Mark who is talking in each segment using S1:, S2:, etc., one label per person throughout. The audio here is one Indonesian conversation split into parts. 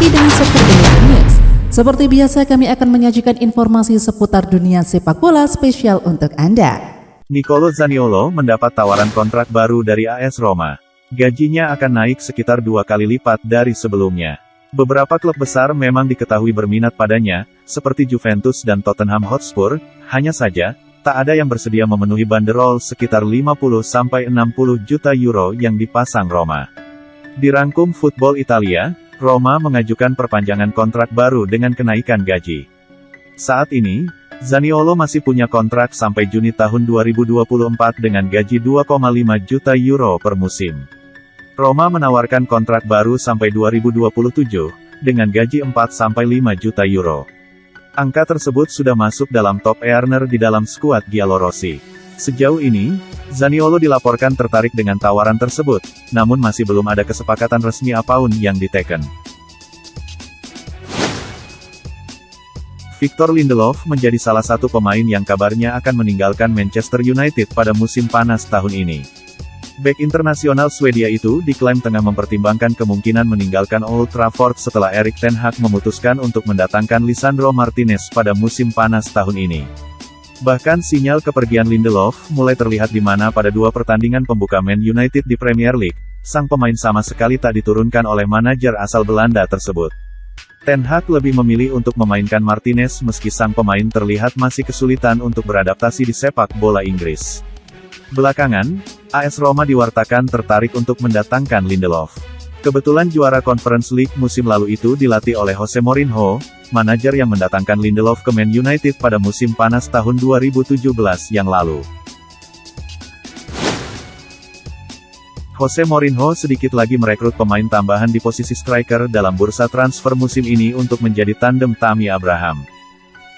S1: lagi dengan Super Daily News. Seperti biasa kami akan menyajikan informasi seputar dunia sepak bola spesial untuk Anda.
S2: Nicolo Zaniolo mendapat tawaran kontrak baru dari AS Roma. Gajinya akan naik sekitar 2 kali lipat dari sebelumnya. Beberapa klub besar memang diketahui berminat padanya, seperti Juventus dan Tottenham Hotspur, hanya saja, tak ada yang bersedia memenuhi banderol sekitar 50-60 juta euro yang dipasang Roma. Dirangkum Football Italia, Roma mengajukan perpanjangan kontrak baru dengan kenaikan gaji. Saat ini, Zaniolo masih punya kontrak sampai Juni tahun 2024 dengan gaji 2,5 juta euro per musim. Roma menawarkan kontrak baru sampai 2027, dengan gaji 4-5 juta euro. Angka tersebut sudah masuk dalam top earner di dalam skuad Giallorossi. Sejauh ini, Zaniolo dilaporkan tertarik dengan tawaran tersebut, namun masih belum ada kesepakatan resmi apapun yang diteken. Victor Lindelof menjadi salah satu pemain yang kabarnya akan meninggalkan Manchester United pada musim panas tahun ini. Bek internasional Swedia itu diklaim tengah mempertimbangkan kemungkinan meninggalkan Old Trafford setelah Erik ten Hag memutuskan untuk mendatangkan Lisandro Martinez pada musim panas tahun ini. Bahkan sinyal kepergian Lindelof mulai terlihat di mana pada 2 pertandingan pembuka Man United di Premier League, sang pemain sama sekali tak diturunkan oleh manajer asal Belanda tersebut. Ten Hag lebih memilih untuk memainkan Martinez meski sang pemain terlihat masih kesulitan untuk beradaptasi di sepak bola Inggris. Belakangan, AS Roma diwartakan tertarik untuk mendatangkan Lindelof. Kebetulan juara Conference League musim lalu itu dilatih oleh Jose Mourinho, manajer yang mendatangkan Lindelof ke Man United pada musim panas tahun 2017 yang lalu. Jose Mourinho sedikit lagi merekrut pemain tambahan di posisi striker dalam bursa transfer musim ini untuk menjadi tandem Tammy Abraham.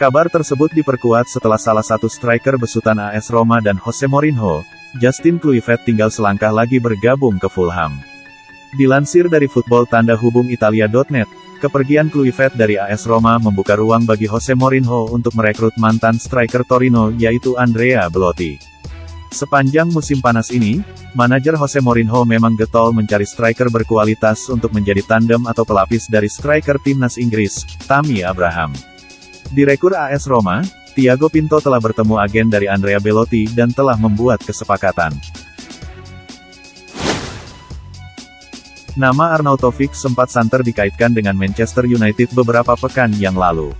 S2: Kabar tersebut diperkuat setelah salah satu striker besutan AS Roma dan Jose Mourinho, Justin Kluivert tinggal selangkah lagi bergabung ke Fulham. Dilansir dari football-italia.net, kepergian Kluivert dari AS Roma membuka ruang bagi Jose Mourinho untuk merekrut mantan striker Torino yaitu Andrea Belotti. Sepanjang musim panas ini, manajer Jose Mourinho memang getol mencari striker berkualitas untuk menjadi tandem atau pelapis dari striker timnas Inggris, Tammy Abraham. Direktur AS Roma, Thiago Pinto telah bertemu agen dari Andrea Belotti dan telah membuat kesepakatan. Nama Arnautovic sempat santer dikaitkan dengan Manchester United beberapa pekan yang lalu.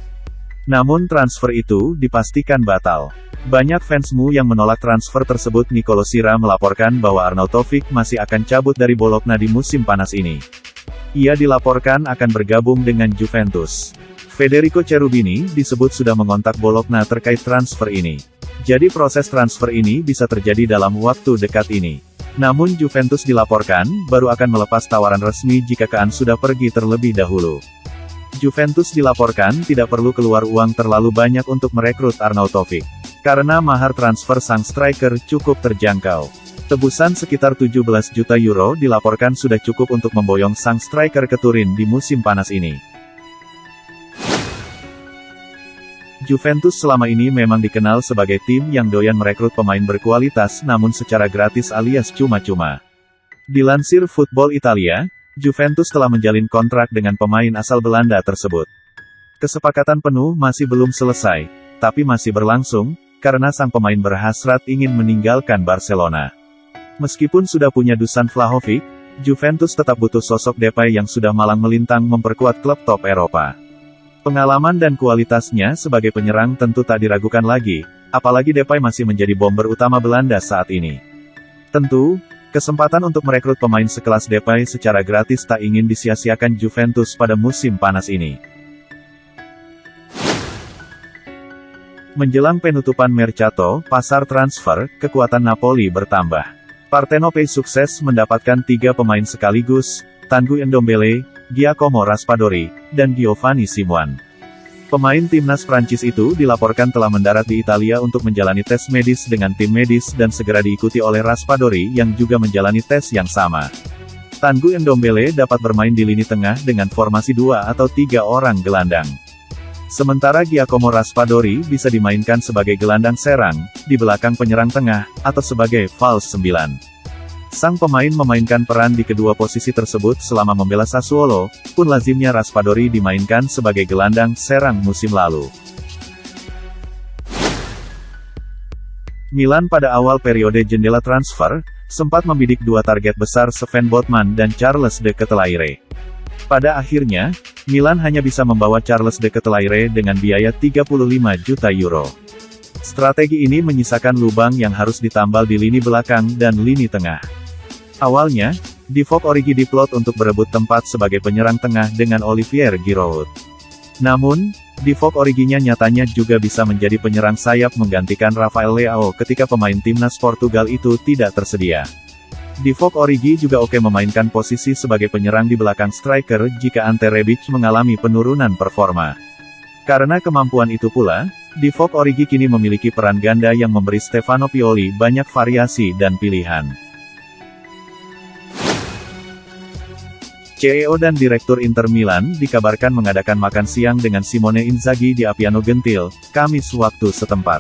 S2: Namun transfer itu dipastikan batal. Banyak fansmu yang menolak transfer tersebut. Nicolo Sira melaporkan bahwa Arnautovic masih akan cabut dari Bologna di musim panas ini. Ia dilaporkan akan bergabung dengan Juventus. Federico Cherubini disebut sudah mengontak Bologna terkait transfer ini. Jadi proses transfer ini bisa terjadi dalam waktu dekat ini. Namun Juventus dilaporkan baru akan melepas tawaran resmi jika Kaan sudah pergi terlebih dahulu. Juventus dilaporkan tidak perlu keluar uang terlalu banyak untuk merekrut Arnautovic, karena mahar transfer sang striker cukup terjangkau. Tebusan sekitar 17 juta euro dilaporkan sudah cukup untuk memboyong sang striker ke Turin di musim panas ini. Juventus selama ini memang dikenal sebagai tim yang doyan merekrut pemain berkualitas namun secara gratis alias cuma-cuma. Dilansir Football Italia, Juventus telah menjalin kontrak dengan pemain asal Belanda tersebut. Kesepakatan penuh masih belum selesai, tapi masih berlangsung, karena sang pemain berhasrat ingin meninggalkan Barcelona. Meskipun sudah punya Dusan Vlahovic, Juventus tetap butuh sosok Depay yang sudah malang melintang memperkuat klub top Eropa. Pengalaman dan kualitasnya sebagai penyerang tentu tak diragukan lagi, apalagi Depay masih menjadi bomber utama Belanda saat ini. Tentu, kesempatan untuk merekrut pemain sekelas Depay secara gratis tak ingin disia-siakan Juventus pada musim panas ini. Menjelang penutupan Mercato, pasar transfer, kekuatan Napoli bertambah. Partenopei sukses mendapatkan 3 pemain sekaligus, Tanguy Ndombele, Giacomo Raspadori, dan Giovanni Simuan. Pemain timnas Prancis itu dilaporkan telah mendarat di Italia untuk menjalani tes medis dengan tim medis dan segera diikuti oleh Raspadori yang juga menjalani tes yang sama. Tanguy Ndombele dapat bermain di lini tengah dengan formasi 2 atau 3 orang gelandang. Sementara Giacomo Raspadori bisa dimainkan sebagai gelandang serang, di belakang penyerang tengah, atau sebagai false 9. Sang pemain memainkan peran di kedua posisi tersebut selama membela Sassuolo, pun lazimnya Raspadori dimainkan sebagai gelandang serang musim lalu. Milan pada awal periode jendela transfer, sempat membidik dua target besar Sven Botman dan Charles de Ketelaere. Pada akhirnya, Milan hanya bisa membawa Charles de Ketelaere dengan biaya 35 juta euro. Strategi ini menyisakan lubang yang harus ditambal di lini belakang dan lini tengah. Awalnya, Divock Origi diplot untuk berebut tempat sebagai penyerang tengah dengan Olivier Giroud. Namun, Divock Originya nyatanya juga bisa menjadi penyerang sayap menggantikan Rafael Leao ketika pemain timnas Portugal itu tidak tersedia. Divock Origi juga oke memainkan posisi sebagai penyerang di belakang striker jika Ante Rebic mengalami penurunan performa. Karena kemampuan itu pula, Divock Origi kini memiliki peran ganda yang memberi Stefano Pioli banyak variasi dan pilihan. CEO dan Direktur Inter Milan dikabarkan mengadakan makan siang dengan Simone Inzaghi di Appiano Gentil, Kamis waktu setempat.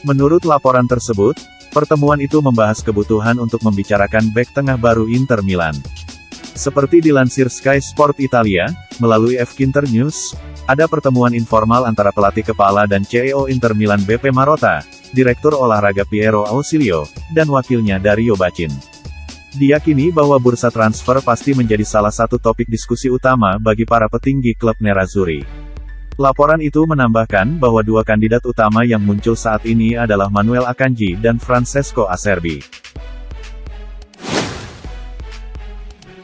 S2: Menurut laporan tersebut, pertemuan itu membahas kebutuhan untuk membicarakan bek tengah baru Inter Milan. Seperti dilansir Sky Sport Italia, melalui Fkinter News, ada pertemuan informal antara pelatih kepala dan CEO Inter Milan BP Marotta, Direktur Olahraga Piero Ausilio, dan wakilnya Dario Bacin. Diyakini bahwa bursa transfer pasti menjadi salah satu topik diskusi utama bagi para petinggi klub Nerazzurri. Laporan itu menambahkan bahwa dua kandidat utama yang muncul saat ini adalah Manuel Akanji dan Francesco Acerbi.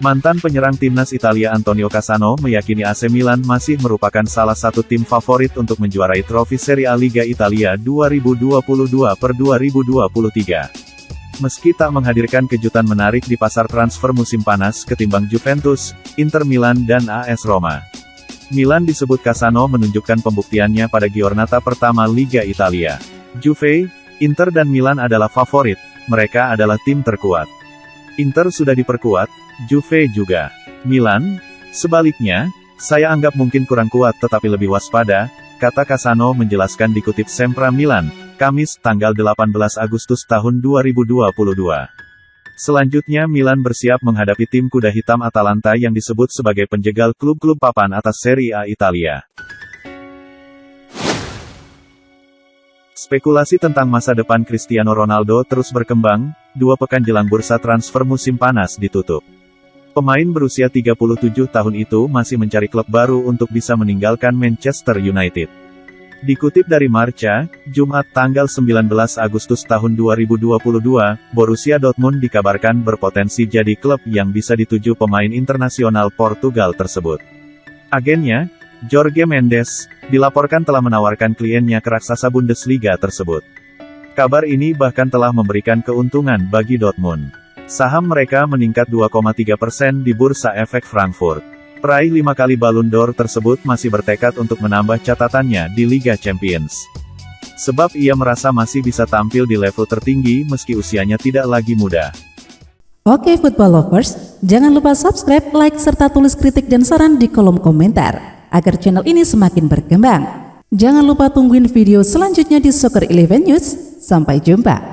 S2: Mantan penyerang timnas Italia Antonio Cassano meyakini AC Milan masih merupakan salah satu tim favorit untuk menjuarai trofi Serie A Liga Italia 2022-2023. Meski tak menghadirkan kejutan menarik di pasar transfer musim panas ketimbang Juventus, Inter Milan dan AS Roma. Milan disebut Cassano menunjukkan pembuktiannya pada giornata pertama Liga Italia. Juve, Inter dan Milan adalah favorit, mereka adalah tim terkuat. Inter sudah diperkuat, Juve juga. Milan, sebaliknya, saya anggap mungkin kurang kuat tetapi lebih waspada, kata Cassano menjelaskan dikutip Sempra Milan, Kamis, tanggal 18 Agustus tahun 2022. Selanjutnya Milan bersiap menghadapi tim kuda hitam Atalanta yang disebut sebagai penjegal klub-klub papan atas Serie A Italia. Spekulasi tentang masa depan Cristiano Ronaldo terus berkembang, 2 pekan jelang bursa transfer musim panas ditutup. Pemain berusia 37 tahun itu masih mencari klub baru untuk bisa meninggalkan Manchester United. Dikutip dari Marca, Jumat tanggal 19 Agustus tahun 2022, Borussia Dortmund dikabarkan berpotensi jadi klub yang bisa dituju pemain internasional Portugal tersebut. Agennya, Jorge Mendes, dilaporkan telah menawarkan kliennya ke raksasa Bundesliga tersebut. Kabar ini bahkan telah memberikan keuntungan bagi Dortmund. Saham mereka meningkat 2,3% di Bursa Efek Frankfurt. Peraih 5 kali Ballon d'Or tersebut masih bertekad untuk menambah catatannya di Liga Champions. Sebab ia merasa masih bisa tampil di level tertinggi meski usianya tidak lagi muda.
S1: Oke football lovers, jangan lupa subscribe, like, serta tulis kritik dan saran di kolom komentar, agar channel ini semakin berkembang. Jangan lupa tungguin video selanjutnya di Soccer 11 News. Sampai jumpa.